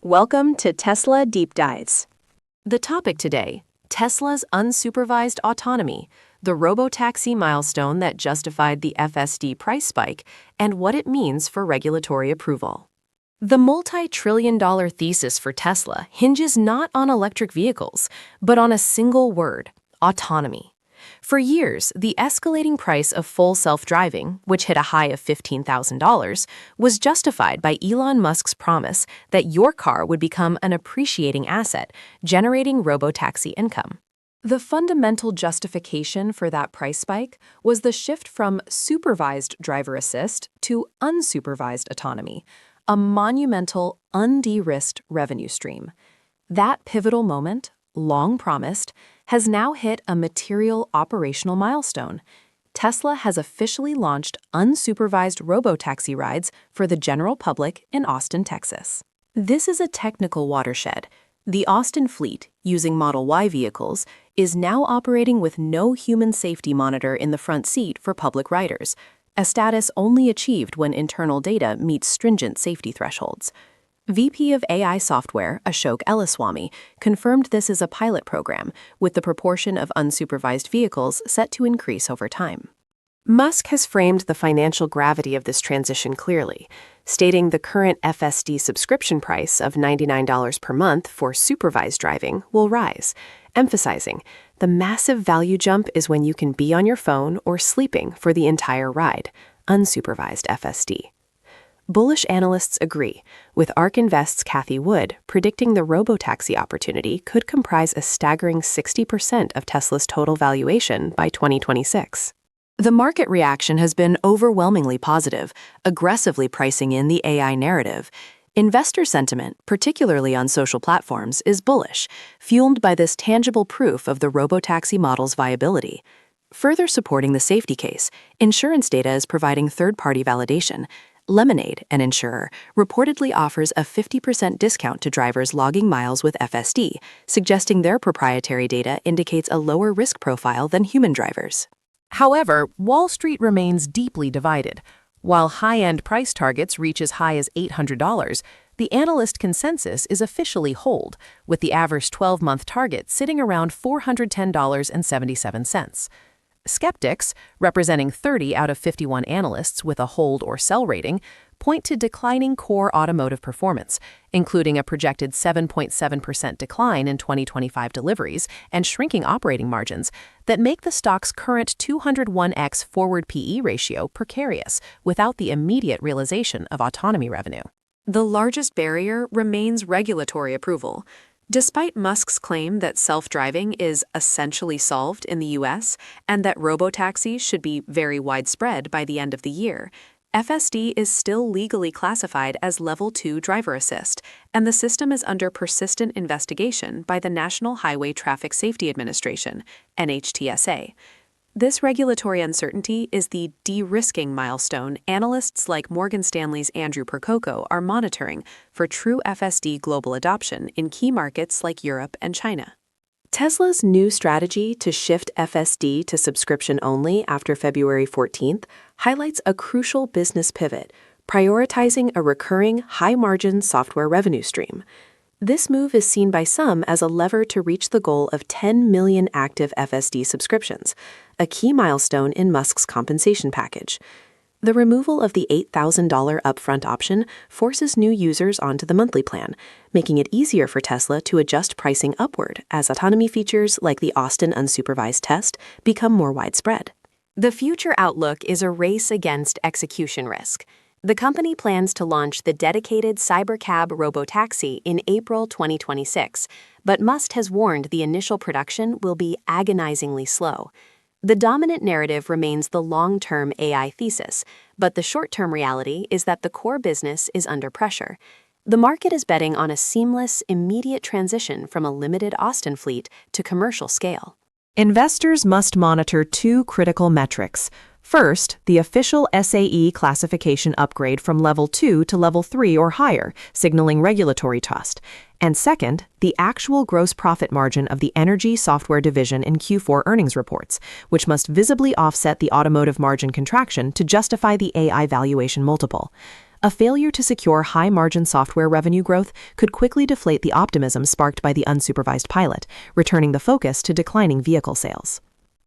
Welcome to Tesla Deep Dives. The topic today, Tesla's unsupervised autonomy, the Robotaxi milestone that justified the FSD price spike, and what it means for regulatory approval. The multi-trillion-dollar thesis for Tesla hinges not on electric vehicles, but on a single word, autonomy. For years, the escalating price of full self-driving, which hit a high of $15,000, was justified by Elon Musk's promise that your car would become an appreciating asset, generating robotaxi income. The fundamental justification for that price spike was the shift from supervised driver assist to unsupervised autonomy, a monumental, underisked revenue stream. That pivotal moment, long promised, has now hit a material operational milestone. Tesla has officially launched unsupervised robotaxi rides for the general public in Austin, Texas. This is a technical watershed. The Austin fleet, using Model Y vehicles, is now operating with no human safety monitor in the front seat for public riders, a status only achieved when internal data meets stringent safety thresholds. VP of AI Software, Ashok Ellaswamy, confirmed this is a pilot program, with the proportion of unsupervised vehicles set to increase over time. Musk has framed the financial gravity of this transition clearly, stating the current FSD subscription price of $99 per month for supervised driving will rise, emphasizing the massive value jump is when you can be on your phone or sleeping for the entire ride, unsupervised FSD. Bullish analysts agree, with ARK Invest's Cathie Wood predicting the robotaxi opportunity could comprise a staggering 60% of Tesla's total valuation by 2026. The market reaction has been overwhelmingly positive, aggressively pricing in the AI narrative. Investor sentiment, particularly on social platforms, is bullish, fueled by this tangible proof of the robotaxi model's viability. Further supporting the safety case, insurance data is providing third-party validation. Lemonade, an insurer, reportedly offers a 50% discount to drivers logging miles with FSD, suggesting their proprietary data indicates a lower risk profile than human drivers. However, Wall Street remains deeply divided. While high-end price targets reach as high as $800, the analyst consensus is officially hold, with the average 12-month target sitting around $410.77. Skeptics, representing 30 out of 51 analysts with a hold or sell rating, point to declining core automotive performance, including a projected 7.7% decline in 2025 deliveries and shrinking operating margins that make the stock's current 201x forward PE ratio precarious without the immediate realization of autonomy revenue. The largest barrier remains regulatory approval. Despite Musk's claim that self-driving is essentially solved in the U.S. and that robotaxis should be very widespread by the end of the year, FSD is still legally classified as Level 2 driver assist, and the system is under persistent investigation by the National Highway Traffic Safety Administration, NHTSA. This regulatory uncertainty is the de-risking milestone analysts like Morgan Stanley's Andrew Percoco are monitoring for true FSD global adoption in key markets like Europe and China. Tesla's new strategy to shift FSD to subscription only after February 14th highlights a crucial business pivot, prioritizing a recurring, high-margin software revenue stream. This move is seen by some as a lever to reach the goal of 10 million active FSD subscriptions, a key milestone in Musk's compensation package. The removal of the $8,000 upfront option forces new users onto the monthly plan, making it easier for Tesla to adjust pricing upward as autonomy features like the Austin unsupervised test become more widespread. The future outlook is a race against execution risk. The company plans to launch the dedicated Cybercab robotaxi in April 2026, but Musk has warned the initial production will be agonizingly slow. The dominant narrative remains the long-term AI thesis, but the short-term reality is that the core business is under pressure. The market is betting on a seamless, immediate transition from a limited Austin fleet to commercial scale. Investors must monitor two critical metrics. First, the official SAE classification upgrade from Level 2 to Level 3 or higher, signaling regulatory trust. And second, the actual gross profit margin of the energy software division in Q4 earnings reports, which must visibly offset the automotive margin contraction to justify the AI valuation multiple. A failure to secure high-margin software revenue growth could quickly deflate the optimism sparked by the unsupervised pilot, returning the focus to declining vehicle sales.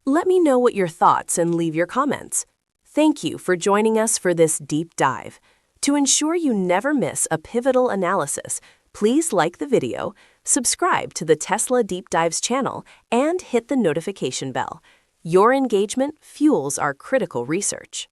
Let me know what your thoughts and leave your comments. Thank you for joining us for this deep dive. To ensure you never miss a pivotal analysis, please like the video, subscribe to the Tesla Deep Dives channel, and hit the notification bell. Your engagement fuels our critical research.